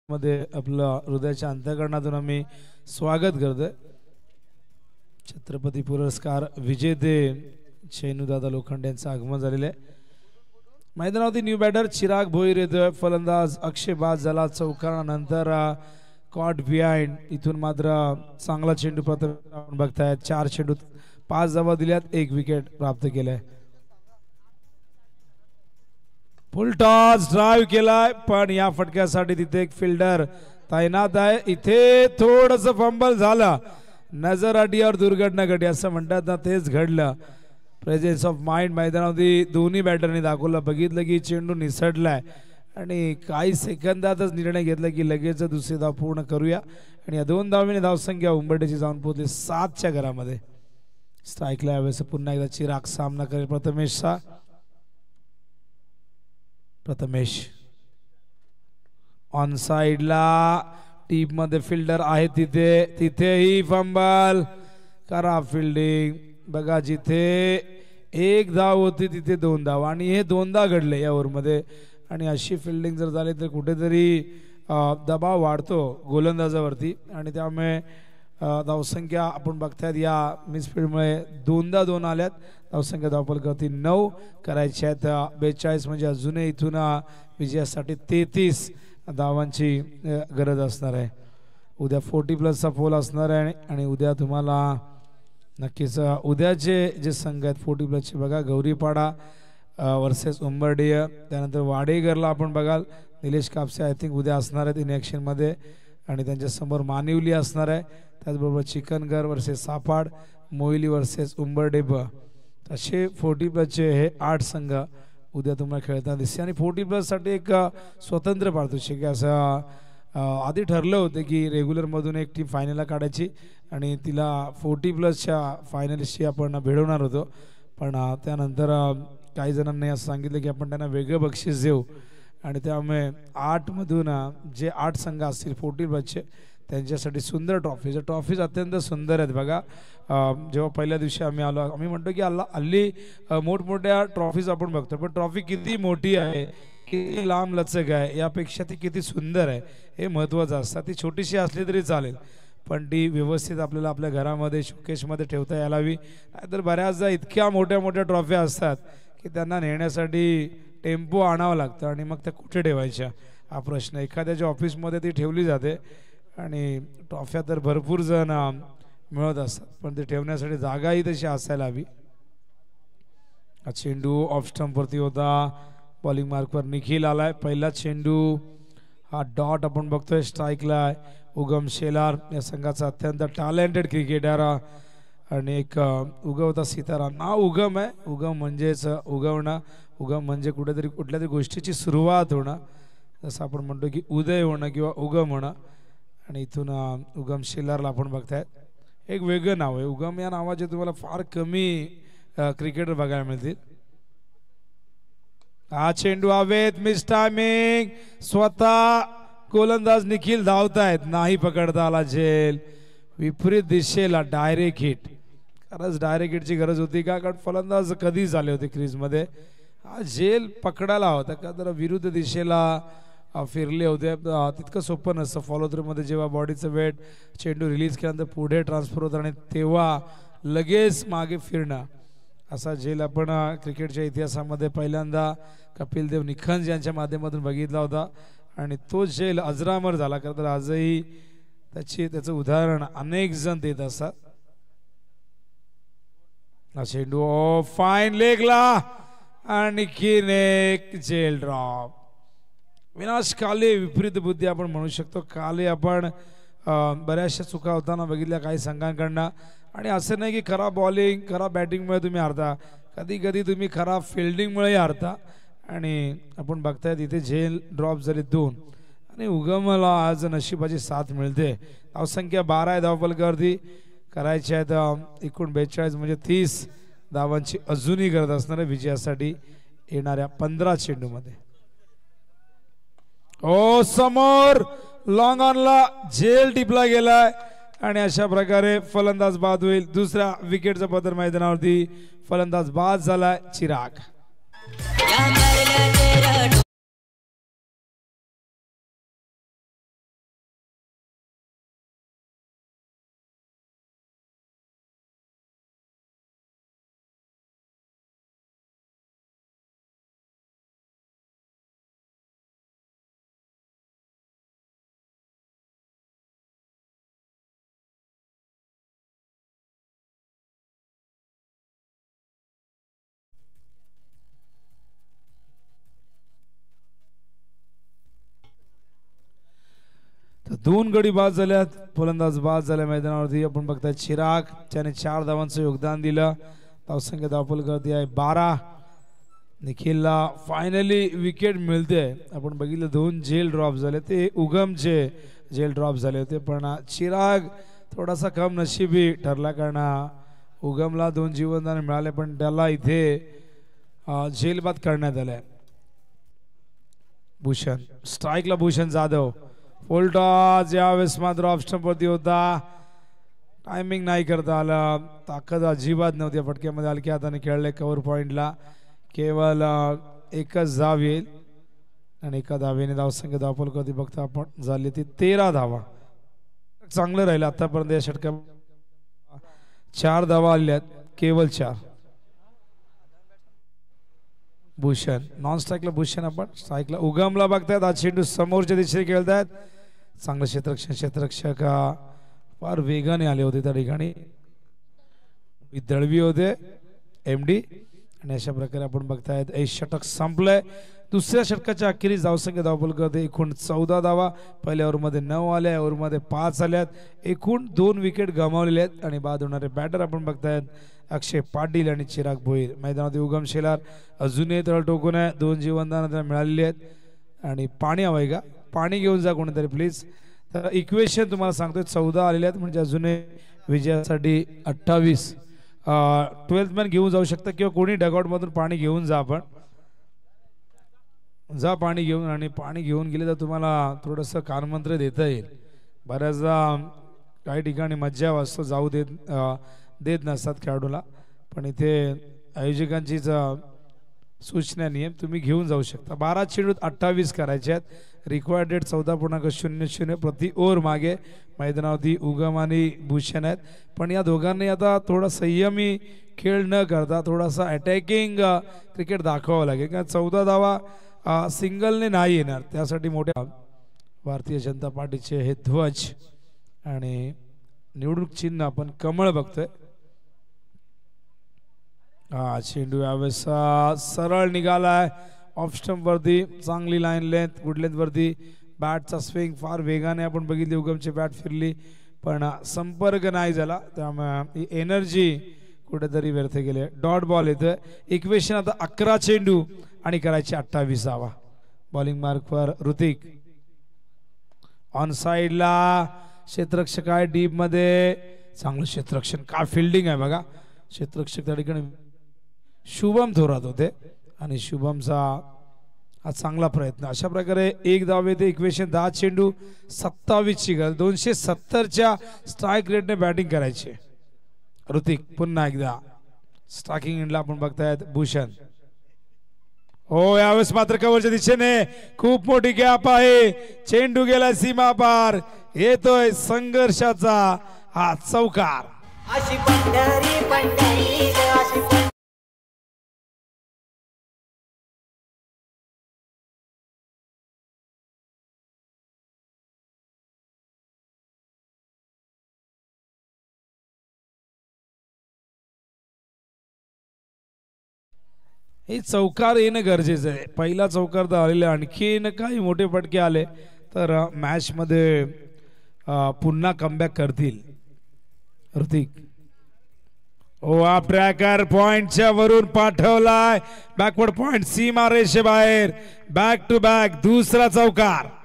मध्ये आपलं हृदयाच्या अंतःकरणातून आम्ही स्वागत करतोय. छत्रपती पुरस्कार विजेते शेनूदादा लोखंडे यांचं आगमन झालेलं आहे. मैदानावरती न्यू बॅटर चिराग भोईर येतोय. फलंदाज अक्षय बाद झाला चौकारानंतर. कॉट बिहाइंड इथून मात्र चांगला चेंडू आपण बघतायत. 4 चेंडूत 5 धावा दिल्यात, 1 विकेट प्राप्त केलाय. फुल टॉस ड्राईव्ह केलाय पण या फटक्यासाठी तिथे एक फिल्डर तैनात आहे. इथे थोडस फंबल झालं, नजर अटी और दुर्घटना घडली असं म्हणतात ना, तेच घडलं. प्रेझेन्स ऑफ माइंड मैदानावरती दोन्ही बॅटरनी दाखवलं. बघितलं की चेंडू निसटलाय आणि काही सेकंदातच निर्णय घेतला की लगेच दुसरी धाव पूर्ण करूया. आणि या 2 धावांनी धावसंख्या उंबरठ्याची जाऊन पोहोचली 7च्या घरामध्ये. स्ट्राईकला यावेळेस पुन्हा एकदा चिराग सामना करेल प्रथमेशचा. प्रथमेश ऑन साइडला टीप मध्ये फिल्डर आहे तिथेही फंबल. करा फिल्डिंग. बघा जिथे 1 धाव होती तिथे 2 धाव आणि हे 2दा घडले या ओव्हरमध्ये. आणि अशी फिल्डिंग जर झाली तर कुठेतरी दबाव वाढतो गोलंदाजावरती आणि त्यामुळे धावसंख्या आपण बघतायत या मिसफिल्डमुळे 2दा 2 आल्यात. धावसंख्या धावपल करती 9 करायची आहेत. 42 म्हणजे अजूनही इथून विजयासाठी 33 धावांची गरज असणार आहे. उद्या 40+ पोल असणार आहे आणि उद्या तुम्हाला नक्कीच उद्याचे जे संघ आहेत 40+चे बघा. गौरीपाडा वर्सेस उंबरडिया, त्यानंतर वाडेगरला आपण बघाल निलेश कापसे आय थिंक उद्या असणार आहेत इन ॲक्शनमध्ये आणि त्यांच्यासमोर मानिवली असणार आहे. त्याचबरोबर चिकनगर वर्सेस सापाड, मोहिली वर्सेस उंबरडेब असे 40+चे हे 8 संघ उद्या तुम्हाला खेळताना दिसते. आणि 40+साठी एक स्वतंत्र पारितोषिक असं आधी ठरलं होतं की रेग्युलरमधून एक टीम फायनलला काढायची आणि तिला 40+च्या फायनलिस्टशी आपण भिडवणार होतो. पण त्यानंतर काही जणांनी असं सांगितलं की आपण त्यांना वेगळं बक्षीस देऊ आणि त्यामुळे 8मधून जे 8 संघ असतील 40+चे त्यांच्यासाठी सुंदर ट्रॉफीज अत्यंत सुंदर आहेत बघा. जेव्हा पहिल्या दिवशी आम्ही आलो आम्ही म्हणतो की हल्ली मोठमोठ्या ट्रॉफीज आपण बघतो पण ट्रॉफी किती मोठी आहे, किती लांब लचक आहे यापेक्षा ती किती सुंदर आहे हे महत्त्वाचं असतं. ती छोटीशी असली तरी चालेल पण ती व्यवस्थित आपल्याला आपल्या घरामध्ये शोकेशमध्ये ठेवता यायला हवी. नाहीतर बऱ्याचदा इतक्या मोठ्या मोठ्या ट्रॉफ्या असतात की त्यांना नेण्यासाठी टेम्पो आणावं लागतं आणि मग त्या कुठे ठेवायच्या हा प्रश्न. एखाद्याच्या ऑफिसमध्ये ती ठेवली जाते आणि ट्रॉफ्या तर भरपूर जण मिळत असतात पण ते ठेवण्यासाठी जागाही तशी असायला हवी. हा चेंडू ऑफ स्टंपवरती होता. बॉलिंग मार्कवर निखिल आलाय. पहिला चेंडू हा डॉट आपण बघतोय स्ट्राईकला. उगम शेलार या संघाचा अत्यंत टॅलेंटेड क्रिकेटर आणि एक उगवता सितारा. नाव उगम आहे. उगम म्हणजेच उगवणं. उगम म्हणजे कुठेतरी कुठल्या तरी गोष्टीची सुरुवात होणं, जसं आपण म्हणतो की उदय होणं किंवा उगम होणं. आणि इथून उगम शेलारला आपण बघतायत. एक वेगळं नाव आहे उगम. या नावाचे तुम्हाला फार कमी क्रिकेटर बघायला मिळतील. हा चेंडू हवेत, मिस टायमिंग. स्वतः गोलंदाज निखिल धावतायत, नाही पकडता आला झेल. विपरीत दिशेला डायरेक्ट हिट. खरंच डायरेक्ट हिटची गरज होती का? कारण फलंदाज कधी झाले होते क्रीजमध्ये, हा झेल पकडायला होता का जरा विरुद्ध दिशेला फिरले होते. तितकं सोपं नसतं फॉलो थ्रू मध्ये, जेव्हा बॉडीचं वेट चेंडू रिलीज केल्यानंतर पुढे ट्रान्सफर होतं आणि तेव्हा लगेच मागे फिरणं, असा झेल आपण क्रिकेटच्या इतिहासामध्ये पहिल्यांदा कपिल देव निखंज यांच्या माध्यमातून बघितला होता आणि तो झेल अजरामर झाला. खरं तर आजही त्याचं उदाहरण अनेक जण देत असतात. चेंडू फाईन लेगला आणखीन एक झेल ड्रॉप. विनाश काले विपरीत बुद्धी आपण म्हणू शकतो. काले आपण बऱ्याचशा चुका होताना बघितल्या काही संघांकडनं, आणि असं नाही की खराब बॉलिंग खराब बॅटिंगमुळे तुम्ही हारता, कधी कधी तुम्ही खराब फिल्डिंगमुळे हारता. आणि आपण बघताय इथे झेल ड्रॉप झाले 2 आणि उगमला आज नशिबाची साथ मिळते. धावसंख्या 12 आहे धावफलकावरती, करायचे आहेत एकूण 42 म्हणजे 30 धावांची अजूनही गरज असणार आहे विजयासाठी येणाऱ्या 15 चेंडूमध्ये. ओ समोर लॉंग ऑनला झेल टिपला गेलाय आणि अशा प्रकारे फलंदाज बाद होईल. दुसऱ्या विकेटचा पदर मैदानावरती, फलंदाज बाद झालाय चिराग. तर 2 गडी बाद झाल्यात, फलंदाज बाद झाल्या मैदानावरती. आपण बघताय चिराग त्याने 4 धावांचं योगदान दिलं. धावसंख्या धावफलकावरती आहे 12. निखिलला फायनली विकेट मिळते. आपण बघितलं 2 झेल ड्रॉप झाले, ते उगमचे झेल ड्रॉप झाले होते, पण चिराग थोडासा कम नशिबी ठरला कारण उगमला 2 जीवनदान मिळाले पण त्याला इथे झेल बाद करण्यात आले. भूषण स्ट्राईकला, भूषण जाधव फुल टॉस, यावेळेस मात्र ऑफ स्टंपवरती होता, टायमिंग नाही करता आलं, ताकद अजिबात नव्हती फटक्यामध्ये. हलक्या हाताने खेळले कव्हर पॉइंटला, केवळ एकच धाव येईल आणि एका धावेने धावसंख्या धावफलकावरती बघता आपण झाली ती 13 धावा. चांगलं राहिलं आतापर्यंत या षटका. 4 धावा आल्यात, केवळ 4. भूषण नॉन स्ट्राईकला, भूषण आपण स्ट्राईकला. उगमला बघतायत, आज चेंडू समोरच्या दिशेने खेळतायत. चांगलं क्षेत्ररक्षक फार वेगाने आले होते त्या ठिकाणी, दळवी होते MD आणि अशा प्रकारे आपण बघतायत एक षटक संपलंय. दुसऱ्या षटकाच्या अखेरीस धावसंख्या धावफलकावरती एकूण 14 धावा. पहिल्या ओव्हरमध्ये 9 आल्या, ओव्हरमध्ये 5 आल्यात. एकूण 2 विकेट गमावलेले आहेत आणि बाद होणारे बॅटर आपण बघतायत अक्षय पाटील आणि चिराग भोईर. मैदानात उगम शेलार अजूनही तळ टोकून आहे, 2 जीवनदान त्यांना मिळालेली आहेत. आणि पाणी हवंय का? पाणी घेऊन जा कोणीतरी प्लीज. तर इक्वेशन तुम्हाला सांगतोय 14 आलेले आहेत म्हणजे अजूनही विजयासाठी 28. 12th मॅन घेऊन जाऊ शकता किंवा कोणी डगआउट मधून पाणी घेऊन जा. आपण जा पाणी घेऊन, आणि पाणी घेऊन गेले तर तुम्हाला थोडंसं कानमंत्र देता येईल. बऱ्याचदा काही ठिकाणी मज्जा वाजतो, जाऊ देत नसतात खेळाडूला, पण इथे आयोजकांचीच सूचना नियम तुम्ही घेऊन जाऊ शकता. 12 चेंडूत 28 करायचे आहेत. रिक्वायर्ड रेट 14.00 प्रति ओव्हर मागे मैदानावरती उगम आणि भूषण आहेत. पण या दोघांनी आता थोडा संयमी खेळ न करता थोडासा अटॅकिंग क्रिकेट दाखवावं लागेल, कारण 14 धावा सिंगलने नाही येणार. त्यासाठी मोठ्या भारतीय जनता पार्टीचे हे ध्वज आणि निवडणूक चिन्ह आपण कमळ बघतोय. चेंडू यावेळेस सरळ निघालाय ऑफ स्टंप वरती. चांगली लाईन लेंथ, गुड लेंथ वरती. बॅटचा स्विंग फार वेगाने आपण बघितली, उगमची बॅट फिरली पण संपर्क नाही झाला, त्यामुळे एनर्जी कुठेतरी व्यर्थ गेले. डॉट बॉल येतोय. इक्वेशन आता 11 चेंडू आणि करायचे 28 धावा. बॉलिंग मार्कवर ऋतिक. ऑन साइडला क्षेत्ररक्षक आहे डीप मध्ये. चांगलं क्षेत्ररक्षण, काय फिल्डिंग आहे बघा. क्षेत्ररक्षक त्या ठिकाणी शुभम थोरात होते आणि शुभमचा हा चांगला प्रयत्न. अशा प्रकारे 1 धाव येते. इक्वेशन 10 चेंडू 27 ची गरज. 270च्या स्ट्राईक रेटने बॅटिंग करायची. ऋतिक पुन्हा एकदा स्ट्रायकिंग एंडला आपण बघतायत भूषण. हो यावेळेस मात्र कव्हरच्या दिशेने खूप मोठी गॅप आहे. चेंडू गेला सीमा पार. येतोय संघर्षाचा हा चौकार.
अशी पंढरी पंढरी अशी
हे चौकार येणं गरजेचं आहे. पहिला चौकार तर आलेले, आणखीन काही मोठे फटके आले तर मॅच मध्ये पुन्हा कमबॅक करतील ऋतिक. ओ आप ट्रॅकर पॉइंटच्या वरून पाठवलाय. बॅकवर्ड पॉइंट सीमा रेषे बाहेर. बॅक टू बॅक दुसरा चौकार.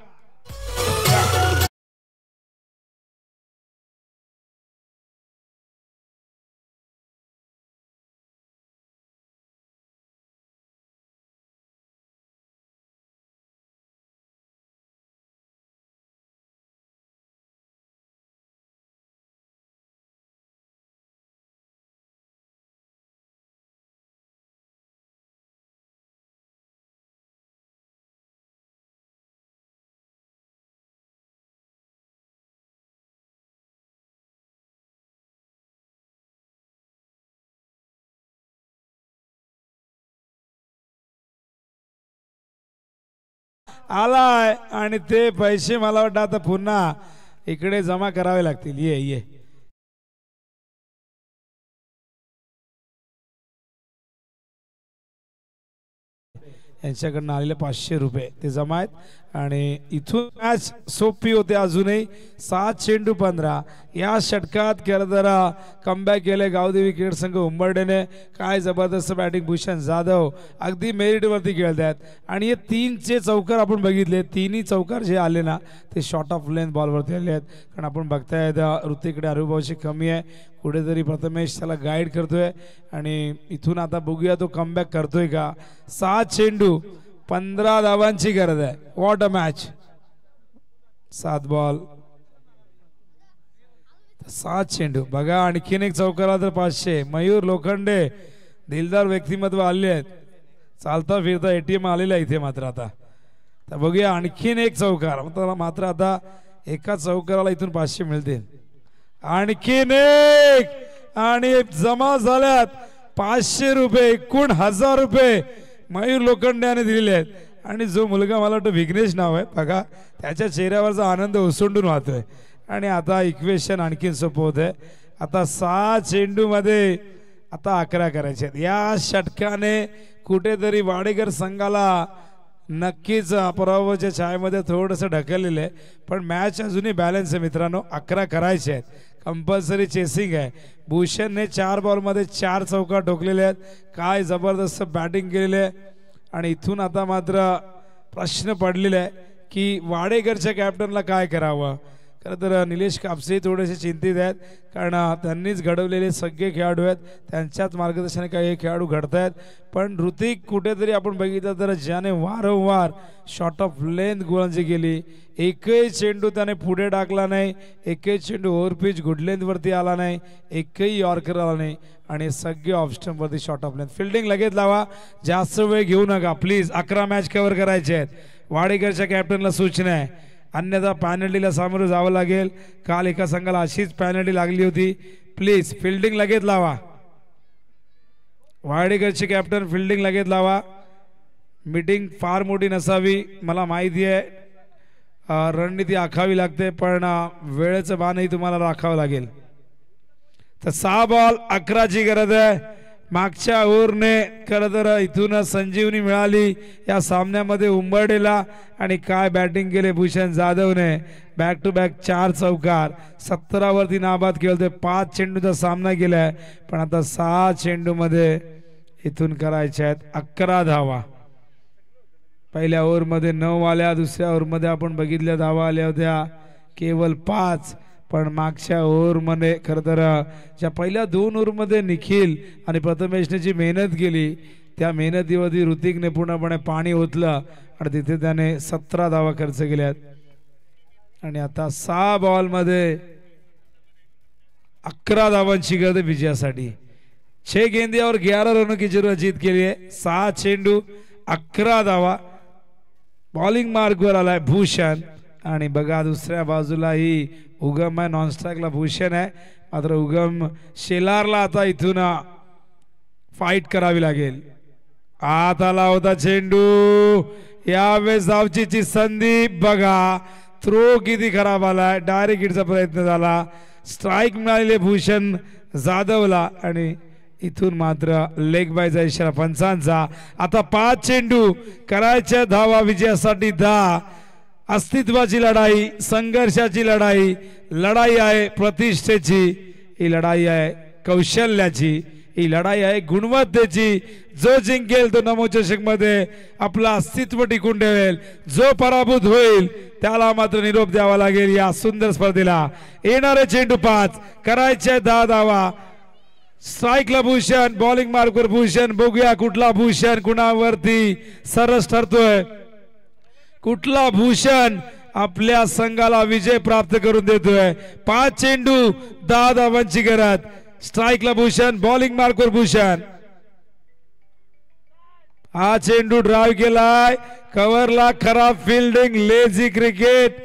आलाय आणि ते पैसे मला वाटतं आता पुन्हा इकडे जमा करावे लागतील. ये ये यांच्याकडनं आलेले 500 रुपये ते जमा आहेत आणि इथून मॅच सोपी होते. अजूनही 7 चेंडू 15 या षटकात केरदरा कमबॅक केले. गावदेवी क्रिकेट संघ उंबरडेने काय जबरदस्त बॅटिंग. भूषण जाधव अगदी मेरिटवरती खेळत आहेत आणि हे 3चे चौकार आपण बघितले. 3ही चौकार जे आले ना ते शॉर्ट ऑफ लेंथ बॉलवरती आले आहेत. कारण आपण बघतायत ऋतिकडे अनुभवाची कमी आहे. कुठेतरी प्रथमेश त्याला गाईड करतोय आणि इथून आता बघूया तो कमबॅक करतोय का. 7 चेंडू 15 धावांची गरज आहे. What a match. 7 बॉल 7 चेंडू. बघा आणखीन एक चौकारा तर 500. मयूर लोखंडे दिलदार व्यक्तिमत्व आले आहेत. चालता फिरता ATM आलेला इथे मात्र आता. तर बघूया आणखीन एक चौकार. मात्र आता एका चौकाराला इथून 500 मिळतील. आणखीन एक आणि जमा झाल्यात 500 रुपये. एकूण 1000 रुपये मयूर लोखंड्याने दिलेले आहेत. आणि जो मुलगा मला वाटतं विघ्नेश नाव आहे बघा त्याच्या चेहऱ्यावरचा आनंद ओसंडून वाहतोय. आणि आता इक्वेशन आणखीन सोपं होत आहे. आता 6 चेंडू मध्ये आता 11 करायचे आहेत. या षटकाने कुठेतरी वाडेकर संघाला नक्कीच पराभवाच्या छायेमध्ये थोडंसं ढकललेलं आहे. पण मॅच अजूनही बॅलन्स आहे मित्रांनो. 11 करायचे आहेत. कंपल्सरी चेसिंग आहे. भूषणने 4 बॉलमध्ये 4 चौकार ठोकलेले आहेत. काय जबरदस्त बॅटिंग केलेली आहे. आणि इथून आता मात्र प्रश्न पडलेला आहे की वाडेकरच्या कॅप्टनला काय करावं. खरं तर निलेश कापसे थोडेसे चिंतित आहेत कारण त्यांनीच घडवलेले सगळे खेळाडू आहेत. त्यांच्याच मार्गदर्शनाने काही हे खेळाडू घडत आहेत. पण ऋतिक कुठेतरी आपण बघितलं तर ज्याने वारंवार शॉर्ट ऑफ लेंथ गोलंदाजी केली. एकही चेंडू त्याने पुढे टाकला नाही. एकही चेंडू ओव्हरपिच गुड लेंथवरती आला नाही. एकही यॉर्कर आला नाही. आणि सगळे ऑफ स्टंपवरती शॉर्ट ऑफ लेंथ. फिल्डिंग लगेच लावा. जास्त वेळ घेऊ नका प्लीज. 11 मॅच कव्हर करायचे आहेत. वाडेकरच्या कॅप्टनला सूचना आहे. अन्यथा पॅनल्टीला सामोरं जावं लागेल. काल एका संघाला अशीच पॅनल्टी लागली होती. प्लीज फिल्डिंग लगेच लावा. वाडेकरचे कॅप्टन फिल्डिंग लगेच लावा. मीटिंग फार मोठी नसावी मला माहिती आहे. रणनीती आखावी लागते पण वेळेचं बाणही तुम्हाला राखावं लागेल. तर 6 बॉल 11ची गरज आहे. मागच्या ओव्हरने खरं तर इथून संजीवनी मिळाली या सामन्यामध्ये उंबरडेला. आणि काय बॅटिंग केले भूषण जाधवने. बॅक टू बॅक 4 चौकार. 17 वरती नाबाद खेळतोय. 5 चेंडूचा सामना केलाय. पण आता 6 चेंडू मध्ये इथून करायचे आहेत 11 धावा. पहिल्या ओव्हरमध्ये 9 आल्या. दुसऱ्या ओव्हरमध्ये आपण बघितल्या धावा आल्या होत्या केवळ 5. पण मागच्या ओव्हरमध्ये खरं तर ज्या पहिल्या 2 ओव्हरमध्ये निखिल आणि प्रथमेशने जी मेहनत केली त्या मेहनतीवरती ऋतिकने पूर्णपणे पाणी ओतलं आणि तिथे त्याने 17 धावा खर्च केल्यात. आणि आता 6 बॉलमध्ये 11 धावांची गरज आहे विजयासाठी. 6 गेंदे और 11 रनों की जरूरत जीत के लिए. 6 चेंडू 11 धावा. बॉलिंग मार्कवर आलाय भूषण आणि बघा दुसऱ्या बाजूला ही उगम आहे, नॉन स्ट्राईकला भूषण आहे. मात्र उगम शेलारला आता इथून फाईट करावी लागेल. आत आला होता चेंडू, यावेळेस धावचीची संधी बघा. थ्रो किती खराब आलाय, डायरेक्ट हिटचा प्रयत्न झाला. स्ट्राईक मिळालेले भूषण जाधवला आणि इथून मात्र लेग बायचा इशारा पंचांचा. आता 5 चेंडू करायच्या धावा विजयासाठी 10. अस्तित्वाची लढाई, संघर्षाची लढाई, लढाई आहे प्रतिष्ठेची, ही लढाई आहे कौशल्याची, ही लढाई आहे गुणवत्तेची. जो जिंकेल तो नमोचषक मध्ये आपलं अस्तित्व टिकून ठेवेल. जो पराभूत होईल त्याला मात्र निरोप द्यावा लागेल या सुंदर स्पर्धेला. येणारे चेंडू 5, करायचे 10 धावा. स्ट्राईकला भूषण, बॉलिंग मार्कवर भूषण. बघूया कुठला भूषण कुणावरती सरस ठरतोय, कुठला भूषण आपल्या संघाला विजय प्राप्त करून देतोय. 5 चेंडू 10 धावांची गरज. स्ट्राईकला भूषण, बॉलिंग मार्कवर भूषण. हा चेंडू ड्राइव्ह केलाय, कव्हरला खराब फिल्डिंग, लेझी क्रिकेट,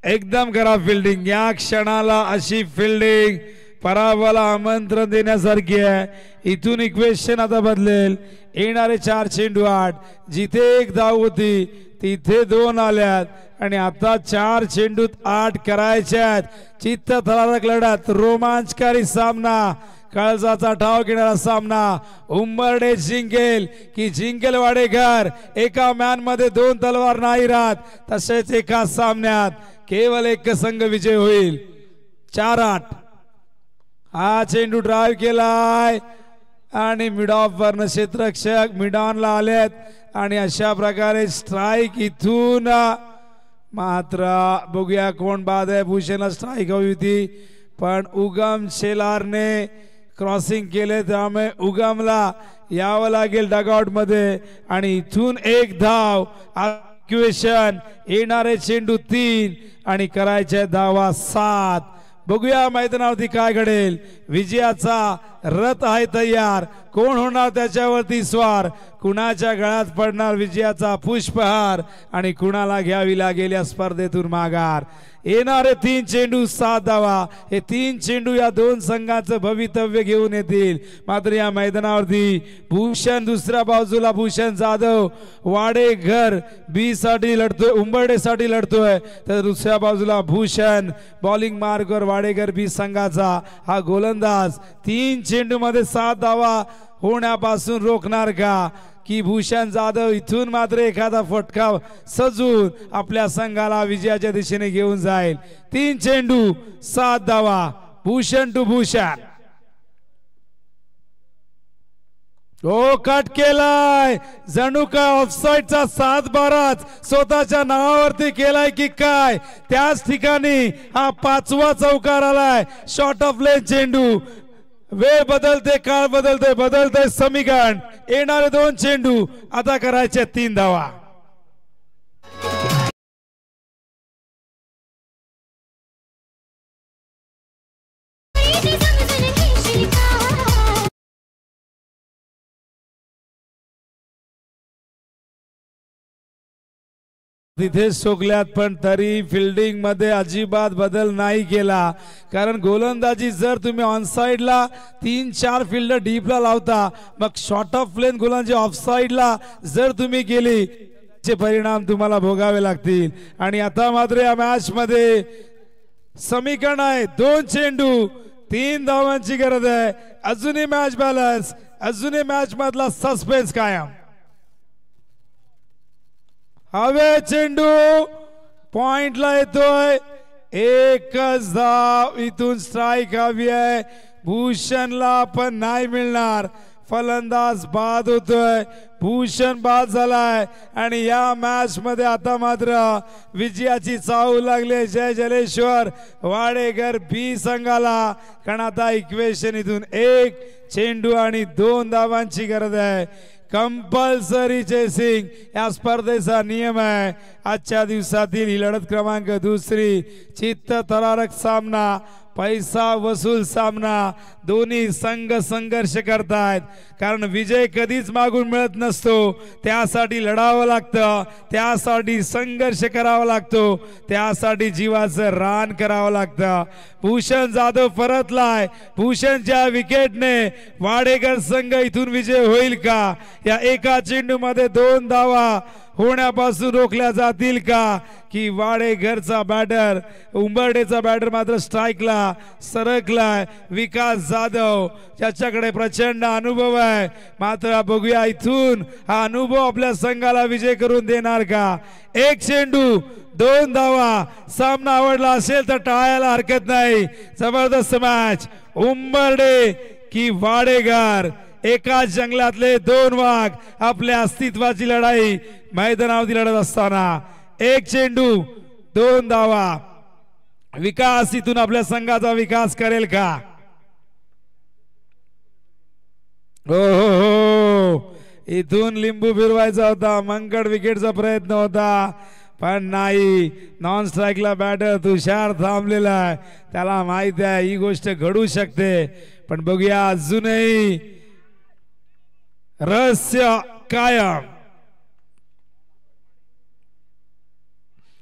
एकदम खराब फिल्डिंग. या क्षणाला अशी फिल्डिंग पराभवाला आमंत्रण देण्यासारखी आहे. इथून इक्वेशन आता बदलेल. येणारे 4 चेंडू 8, जिथे 1 धाव होती तिथे 2 आल्यात आणि आता 4 चेंडूत 8 करायच्यात. चित्त थरारक लढत, रोमांचकारी सामना, काळजाचा ठाव घेणारा सामना. उंबरडे जिंकेल की जिंकेल वाडेकर. एका मॅन मध्ये 2 तलवार नाही राहत, तसेच एका सामन्यात केवळ एक संघ विजय होईल. 4-8. हा चेंडू ड्राइव्ह केलाय आणि मिड ऑफ वरन क्षेत्ररक्षक मिडॉनला आलेत आणि अशा प्रकारे स्ट्राईक इथून. मात्र बघूया कोण बाद आहे. भूषणला स्ट्राईक हवी होती पण उगम शेलारने क्रॉसिंग केले, त्यामुळे उगमला यावं लागेल डगआउट मध्ये आणि इथून 1 धाव. इक्वेशन. येणारे चेंडू 3 आणि करायचे धावा 7. बघूया मैदानावरती काय घडेल. विजयाचा रथ आहे तयार, कोण होणार त्याच्यावरती स्वार, कुणाच्या गळ्यात पडणार विजयाचा पुष्पहार आणि कुणाला घ्यावी लागेल या स्पर्धेतून माघार. येणारे 3 चेंडू 7 धावा. हे 3 चेंडू या 2 संघांचं भवितव्य घेऊन येतील. मात्र या मैदानावरती भूषण दुसऱ्या बाजूला, भूषण जाधव वाडेघर बी साठी लढतोय, उंबरडेसाठी लढतोय, तर दुसऱ्या बाजूला भूषण बॉलिंग मार्कवर वाडेघर बी संघाचा हा गोलंदाज. 3 चेंडू मध्ये 7 धावा होण्यापासून रोखणार का की भूषण जाधव इथून मात्र एखादा फटका सजून आपल्या संघाला विजयाच्या दिशेने घेऊन जाईल. 3 चेंडू 7 धावा. भूषण टू भूषण. हो, कट केलाय, जणू काय ऑफसाईडचा 7-12 स्वतःच्या नावावरती केलाय की काय. त्याच ठिकाणी हा 5वा चौकार आलाय. शॉर्ट ऑफ लेन चेंडू. वेळ बदलते, काळ बदलते, बदलते समीकरण. येणारे 2 चेंडू आता करायचे 3 धावा. तिथे सोकल्यात पण तरी फिल्डिंग मध्ये अजिबात बदल नाही केला. कारण गोलंदाजी जर तुम्ही ऑन साइडला 3-4 फिल्डर डीपला लावता, मग शॉर्ट ऑफ लेन गोलंदाजी ऑफ साइडला जर तुम्ही केली चे परिणाम तुम्हाला भोगावे लागतील. आणि आता मात्र या मॅच मध्ये समीकरण आहे 2 चेंडू 3 धावांची गरज आहे. अजूनही मॅच बॅलन्स, अजूनही मॅच मधला सस्पेन्स कायम. हवे चेंडू पॉइंटला येतोय. 1च धाव. इथून स्ट्राईक हवी आहे. भूषणला पण नाही मिळणार. फलंदाज बाद होतोय. भूषण बाद झालाय आणि या मॅच मध्ये आता मात्र विजयाची चाहूल लागले जय जलेश्वर वाडेघर बी संघाला. कारण आता इक्वेशन इथून 1 चेंडू आणि 2 धावांची गरज आहे. कंपल्सरी चेसिंग या स्पर्धेचा नियम आहे. आजच्या दिवसातील ही लढत क्रमांक 2. चित्त थरारक सामना. पैसा वसूल सामना दोन्ही संघ संघर्ष करतायत कारण विजय कधीच मागून मिळत नसतो त्यासाठी लढावं लागतं त्यासाठी संघर्ष करावा लागतो त्यासाठी जीवाचं रान करावं लागतं भूषण जाधव परतलाय भूषणच्या विकेटने वाडेकर संघ इथून विजय होईल का या एका चेंडूमध्ये 2 धावा होण्यापासून रोखल्या जातील का की वाडेघरचा बॅटर उंबरडेचा बॅटर मात्र स्ट्राईकला सरकलाय विकास जाधव ज्याच्याकडे प्रचंड अनुभव आहे मात्र बघूया इथून हा अनुभव आपल्या संघाला विजय करून देणार का एक चेंडू 2 धावा सामना आवडला असेल तर टाळायला हरकत नाही जबरदस्त मॅच उंबरडे की वाडेघर एकाच जंगलातले 2 वाघ आपल्या अस्तित्वाची लढाई मैदानावरती लढत असताना एक चेंडू 2 धावा विकास इथून आपल्या संघाचा विकास करेल का हो इथून लिंबू फिरवायचा होता मंगळ विकेटचा प्रयत्न होता पण नाही नॉन स्ट्राईकला बॅटर तुषार थांबलेला आहे त्याला माहिती आहे ही गोष्ट घडू शकते पण बघूया अजूनही रहस्य कायम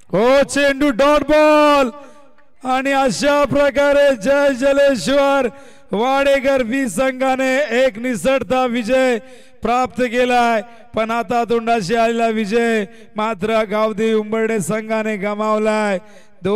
हो चेंडू डॉट बॉल आणि अशा प्रकारे जय जलेश्वर वाडेकर बी संघाने एक निसटता विजय प्राप्त केलाय पण आता तोंडाशी आलेला विजय मात्र गावदेवी उंबरडे संघाने गमावलाय